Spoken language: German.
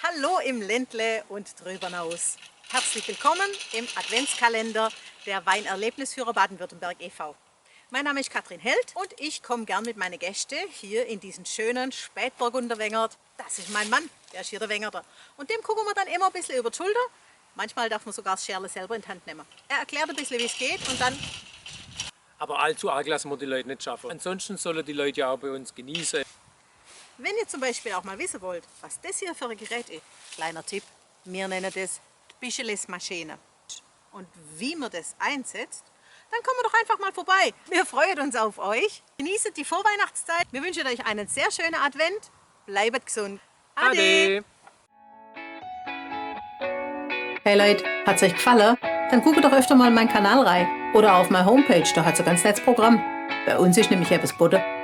Hallo im Ländle und drüber hinaus. Herzlich willkommen im Adventskalender der Weinerlebnisführer Baden-Württemberg e.V. Mein Name ist Katrin Held und ich komme gern mit meinen Gästen hier in diesen schönen Spätburgunder Wengert. Das ist mein Mann, der ist hier der Wengerter. Und dem gucken wir dann immer ein bisschen über die Schulter. Manchmal darf man sogar das Scherle selber in die Hand nehmen. Er erklärt ein bisschen, wie es geht und dann... Aber allzu arg lassen wir die Leute nicht schaffen. Ansonsten sollen die Leute ja auch bei uns genießen. Wenn ihr zum Beispiel auch mal wissen wollt, was das hier für ein Gerät ist, kleiner Tipp, wir nennen das Bischeles-Maschine. Und wie man das einsetzt, dann kommen wir doch einfach mal vorbei. Wir freuen uns auf euch. Genießt die Vorweihnachtszeit. Wir wünschen euch einen sehr schönen Advent. Bleibt gesund. Ade! Hey Leute, hat's euch gefallen? Dann guckt doch öfter mal in meinen Kanal rein. Oder auf meine Homepage, da hat's ein ganz nettes Programm. Bei uns ist nämlich etwas Butter.